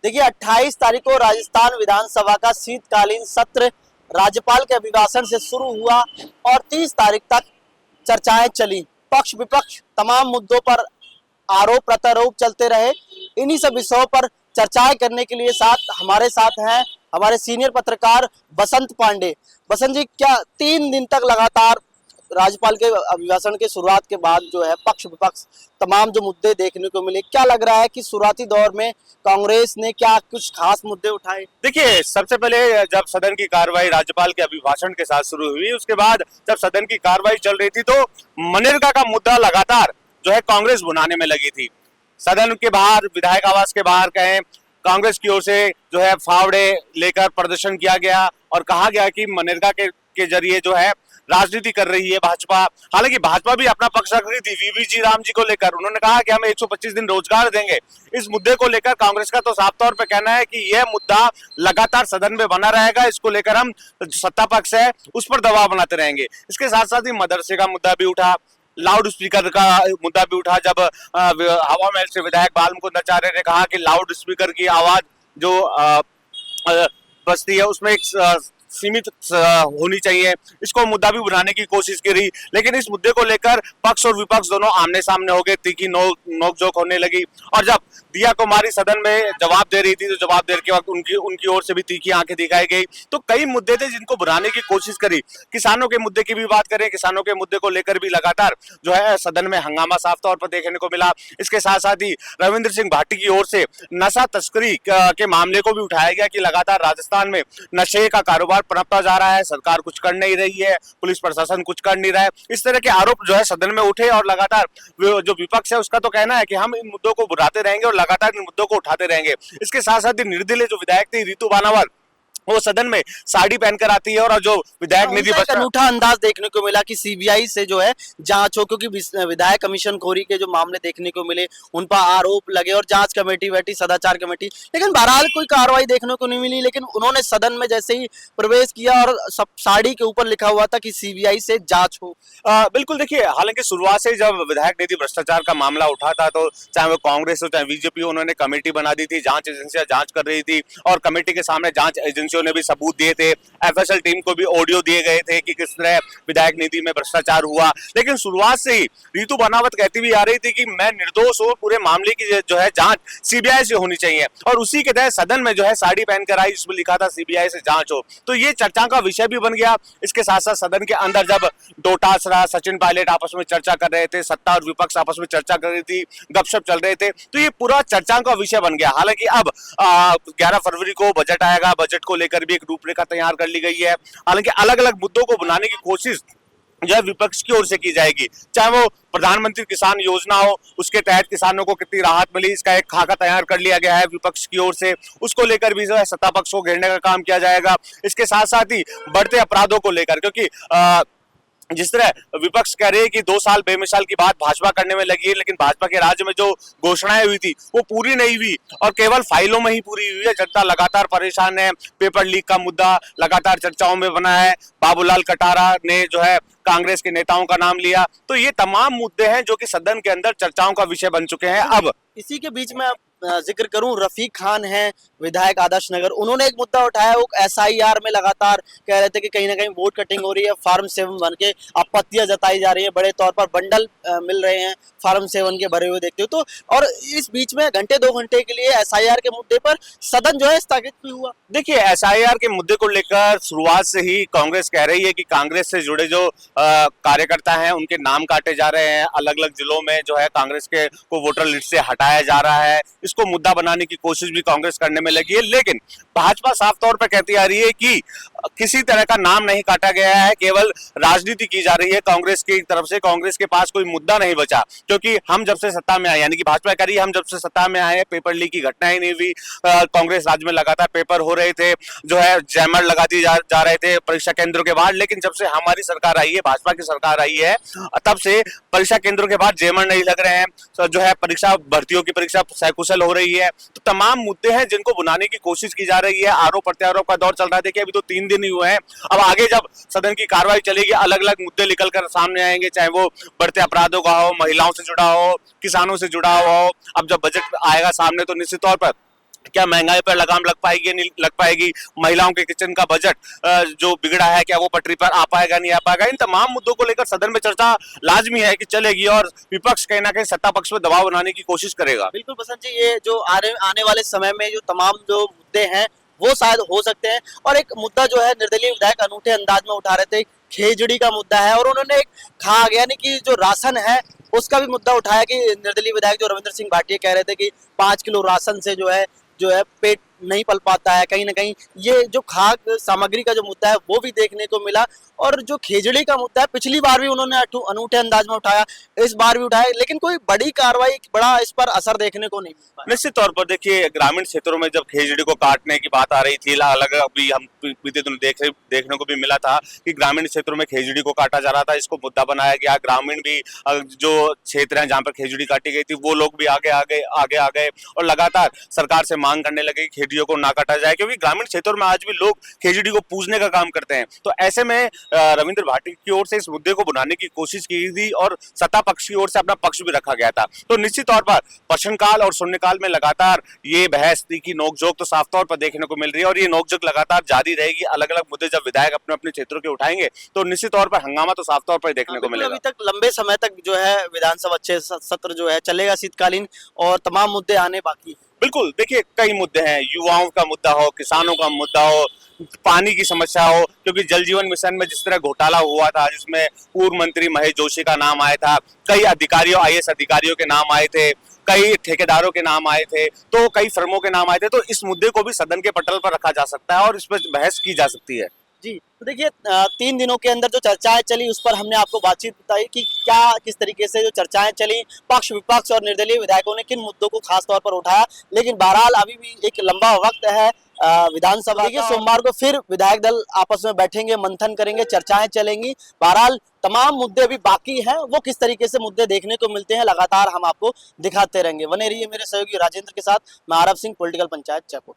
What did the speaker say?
देखिए 28 तारीख को राजस्थान विधानसभा का शीतकालीन सत्र राज्यपाल के अभिभाषण से शुरू हुआ और 30 तारीख तक चर्चाएं चली। पक्ष विपक्ष तमाम मुद्दों पर आरोप प्रत्यारोप चलते रहे। इन्हीं सब विषयों पर चर्चाएं करने के लिए हमारे साथ हैं हमारे सीनियर पत्रकार बसंत पांडे। बसंत जी, क्या 3 दिन तक लगातार राज्यपाल के अभिभाषण के शुरुआत के बाद जो है पक्ष विपक्ष तमाम जो मुद्दे देखने को मिले, क्या लग रहा है कि शुरुआती दौर में कांग्रेस ने क्या कुछ खास मुद्दे उठाए? देखिए, सबसे पहले जब सदन की कार्रवाई राज्यपाल के अभिभाषण के साथ शुरू हुई, उसके बाद जब सदन की कार्रवाई चल रही थी तो मनरेगा का मुद्दा लगातार जो है कांग्रेस बुनाने में लगी थी। सदन के बाहर, विधायक आवास के बाहर कहें, कांग्रेस की ओर से जो है फावड़े लेकर प्रदर्शन किया गया और कहा गया कि मनरेगा के जरिए जो है राजनीति कर रही है भाजपा। हालांकि भाजपा भी अपना पक्ष रख रही थी वीवी जी राम जी को लेकर। उन्होंने कहा कि हम 125 दिन रोजगार देंगे। इस मुद्दे को लेकर कांग्रेस का तो साफ तौर पे कहना है कि यह मुद्दा लगातार सदन में बना रहेगा। इसको लेकर हम सत्ता पक्ष है उस पर दबाव बनाते रहेंगे। इसके साथ साथ ही मदरसे का मुद्दा भी उठा, लाउड स्पीकर का मुद्दा भी उठा। जब हवा महल से विधायक बालमुकुंद आचार्य ने कहा कि लाउड स्पीकर की आवाज जो बस्ती है उसमें एक सीमित होनी चाहिए, इसको मुद्दा भी बनाने की कोशिश करी। लेकिन इस मुद्दे को लेकर पक्ष और विपक्ष दोनों आमने सामने हो गए, तीखी नोकझोंक होने लगी। और जब दिया कुमारी सदन में जवाब दे रही थी तो जवाब देने के वक्त उनकी ओर से भी तीखी आंखें दिखाई गई। तो कई मुद्दे थे जिनको बुलाने की कोशिश करी। किसानों के मुद्दे की भी बात करें, किसानों के मुद्दे को लेकर भी लगातार जो है सदन में हंगामा साफ तौर पर देखने को मिला। इसके साथ साथ ही रविंद्र सिंह भाटी की ओर से नशा तस्करी के मामले को भी उठाया गया कि लगातार राजस्थान में नशे का कारोबार पनपता जा रहा है, सरकार कुछ कर नहीं रही है, पुलिस प्रशासन कुछ कर नहीं रहा है। इस तरह के आरोप जो है सदन में उठे और लगातार जो विपक्ष है उसका तो कहना है कि हम इन मुद्दों को बुलाते रहेंगे और लगातार इन मुद्दों को उठाते रहेंगे। इसके साथ साथ ही निर्दलीय जो विधायक थी रितु बानावर, वो सदन में साड़ी पहनकर आती है और जो विधायक निधि अनूठा अंदाज देखने को मिला कि सीबीआई से जो है जांच हो, क्योंकि विधायक कमीशन खोरी के जो मामले देखने को मिले उन पर आरोप लगे और जांच कमेटी बैठी, सदाचार कमेटी, लेकिन बहरहाल कोई कार्रवाई देखने को नहीं मिली। लेकिन उन्होंने सदन में जैसे ही प्रवेश किया और सब साड़ी के ऊपर लिखा हुआ था कि सीबीआई से जांच हो। बिल्कुल, देखिए, हालांकि शुरुआत से जब विधायक निधि भ्रष्टाचार का मामला उठा था तो चाहे वो कांग्रेस हो चाहे बीजेपी, उन्होंने कमेटी बना दी थी, जांच एजेंसियां जांच कर रही थी और कमेटी के सामने जांच एजेंसियों ने भी सबूत दिए थे। एफएसएल टीम को भी ऑडियो दिए गए थे कि किस तरह विधायक निधि में भ्रष्टाचार हुआ। लेकिन शुरुआत से ही रितु बानावत कहती भी आ रही थी कि मैं निर्दोष हूं, पूरे मामले की जो है जांच सीबीआई से होनी चाहिए और उसी के तहत सदन में जो है साड़ी पहनकर आई, इसमें लिखा था सीबीआई से जांच हो। तो ये चर्चा का विषय भी बन गया। इसके साथ साथ सदन के अंदर जब डोटासरा, सचिन पायलट आपस में चर्चा कर रहे थे, सत्ता और विपक्ष आपस में चर्चा कर रही थी, गपशप चल रहे थे, तो ये पूरा चर्चा का विषय बन गया। हालांकि अब 11 फरवरी को बजट आएगा, बजट को लेकर भी एक रूपरेखा तैयार कर ली गई है। हालांकि अलग अलग मुद्दों को बनाने की कोशिश जो है विपक्ष की ओर से की जाएगी, चाहे वो प्रधानमंत्री किसान योजना हो, उसके तहत किसानों को कितनी राहत मिली, इसका एक खाका तैयार कर लिया गया है विपक्ष की ओर से, उसको लेकर भी जो है सत्ता पक्ष को घेरने का काम किया जाएगा। इसके साथ साथ ही बढ़ते अपराधों को लेकर, क्योंकि जिस तरह विपक्ष कह रहे हैं कि 2 साल बेमिसाल की बात भाजपा करने में लगी है, लेकिन भाजपा के राज्य में जो घोषणाएं हुई थी वो पूरी नहीं हुई और केवल फाइलों में ही पूरी हुई है। जनता लगातार परेशान है। पेपर लीक का मुद्दा लगातार चर्चाओं में बना है। बाबूलाल कटारा ने जो है कांग्रेस के नेताओं का नाम लिया। तो ये तमाम मुद्दे हैं जो कि सदन के अंदर चर्चाओं का विषय बन चुके हैं। अब इसी के बीच में जिक्र करूं, रफीक खान है विधायक आदर्श नगर, उन्होंने एक मुद्दा उठाया। वो एसआईआर में लगातार कह रहे थे कि कहीं ना कहीं वोट कटिंग हो रही है, फार्म 7 बन के आपत्तियां जताई जा रही है, बड़े तौर पर बंडल मिल रहे हैं फार्म 7 के भरे हुए देखते हो। तो और इस बीच में घंटे 2 घंटे के लिए एसआईआर के मुद्दे पर सदन जो है स्थगित भी हुआ। देखिए, एसआईआर के मुद्दे को लेकर शुरुआत से ही कांग्रेस कह रही है कि कांग्रेस से जुड़े जो कार्यकर्ता हैं उनके नाम काटे जा रहे हैं। अलग अलग जिलों में जो है कांग्रेस के को वोटर लिस्ट से हटाया जा रहा है। इसको मुद्दा बनाने की कोशिश भी कांग्रेस करने में लगी है। लेकिन भाजपा साफ तौर पर कहती आ रही है कि किसी तरह का नाम नहीं काटा गया है, केवल राजनीति की जा रही है कांग्रेस की तरफ से। कांग्रेस के पास कोई मुद्दा नहीं बचा, क्योंकि हम जब से सत्ता में आए, यानी कि भाजपा कह रही है हम जब से सत्ता में आए पेपर लीक की घटना ही नहीं हुई। कांग्रेस राज्य में लगातार पेपर हो रहे थे, जो है जैमर लगा दिए जा रहे थे परीक्षा केंद्रों के बाहर। लेकिन जब से हमारी सरकार आई है, भाजपा की सरकार आई है, तब से परीक्षा केंद्रों के बाहर जैमर नहीं लग रहे हैं। तो जो है परीक्षा, भर्तियों की परीक्षा सकुशल हो रही है। तो तमाम मुद्दे हैं जिनको बुलाने की कोशिश की जा रही है। आरोप प्रत्यारोप का दौर चल रहा है। देखिए, अभी तो 3 दिन ही हुए हैं। अब आगे जब सदन की कार्रवाई चलेगी, अलग अलग मुद्दे निकल कर सामने आएंगे, चाहे वो बढ़ते अपराधों का हो, महिलाओं से जुड़ा हो, किसानों से जुड़ा हो। अब जब बजट आएगा सामने तो निश्चित तौर पर क्या महंगाई पर लगाम लग पाएगी या नहीं लग पाएगी, महिलाओं के किचन का बजट जो बिगड़ा है क्या वो पटरी पर आ पाएगा नहीं आ पाएगा, इन तमाम मुद्दों को लेकर सदन में चर्चा लाजमी है कि चलेगी और विपक्ष कहीं ना कहीं सत्ता पक्ष में दबाव बनाने की कोशिश करेगा। बिल्कुल बसंत जी, ये जो आने वाले समय में जो तमाम जो मुद्दे हैं वो शायद हो सकते हैं। और एक मुद्दा जो है निर्दलीय विधायक अनूठे अंदाज में उठा रहे थे, खेजड़ी का मुद्दा है, और उन्होंने एक कहा गया नहीं कि जो राशन है उसका भी मुद्दा उठाया कि निर्दलीय विधायक जो रविंद्र सिंह भाटिया कह रहे थे कि 5 किलो राशन से जो है पेट नहीं पल पाता है। कहीं ना कहीं ये जो खाद्य सामग्री का जो मुद्दा है वो भी देखने को मिला। और जो खेजड़ी का मुद्दा है पिछली बार भी उन्होंने अनूठे अंदाज में उठाया, इस बार भी उठाया, लेकिन कोई बड़ी कार्रवाई, बड़ा इस पर असर देखने को नहीं मिला। निश्चित तौर पर देखिए, ग्रामीण क्षेत्रों में जब खेजड़ी को काटने की बात आ रही थी, अलग अभी हम बीते दिन देखने को भी मिला था कि ग्रामीण क्षेत्रों में खेजड़ी को काटा जा रहा था, इसको मुद्दा बनाया गया। ग्रामीण भी जो क्षेत्र हैं जहाँ पर खेजड़ी काटी गई थी वो लोग भी आगे आ गए और लगातार सरकार से मांग करने लगे कि खेजड़ियों को ना काटा जाए, क्योंकि ग्रामीण क्षेत्रों में आज भी लोग खेजड़ी को पूजने का काम करते हैं। तो ऐसे में रविंद्र भाटिया की ओर से इस मुद्दे को बुलाने की कोशिश की थी और सत्ता पक्ष की ओर से अपना पक्ष भी रखा गया था। तो निश्चित तौर पर प्रश्नकाल और शून्यकाल में लगातार ये बहस की नोकझोंक तो साफ तौर पर देखने को मिल रही है और ये नोकझोंक लगातार जारी रहेगी। अलग अलग मुद्दे जब विधायक अपने अपने क्षेत्रों के उठाएंगे तो निश्चित तौर पर हंगामा तो साफ तौर पर देखने को मिलेगा। अभी तक लंबे समय तक जो है विधानसभा सत्र जो है चलेगा शीतकालीन, और तमाम मुद्दे आने बाकी हैं। बिल्कुल, देखिए कई मुद्दे हैं, युवाओं का मुद्दा हो, किसानों का मुद्दा हो, पानी की समस्या हो, क्योंकि जल जीवन मिशन में जिस तरह घोटाला हुआ था जिसमें पूर्व मंत्री महेश जोशी का नाम आया था, कई अधिकारियों आईएएस अधिकारियों के नाम आए थे, कई ठेकेदारों के नाम आए थे, तो कई फर्मों के नाम आए थे, तो इस मुद्दे को भी सदन के पटल पर रखा जा सकता है और इस पर बहस की जा सकती है। जी, तो देखिए 3 दिनों के अंदर जो चर्चाएं चली उस पर हमने आपको बातचीत बताई कि क्या किस तरीके से जो चर्चाएं चली, पक्ष विपक्ष और निर्दलीय विधायकों ने किन मुद्दों को खास तौर पर उठाया। लेकिन बहरहाल अभी भी एक लंबा वक्त है विधानसभा के। सोमवार को फिर विधायक दल आपस में बैठेंगे, मंथन करेंगे, चर्चाएं चलेंगी। बहरहाल तमाम मुद्दे अभी बाकी हैं, वो किस तरीके से मुद्दे देखने को मिलते हैं लगातार हम आपको दिखाते रहेंगे। बने रहिए मेरे सहयोगी राजेंद्र के साथ। मैं आरब सिंह, पॉलिटिकल पंचायत जयपुर।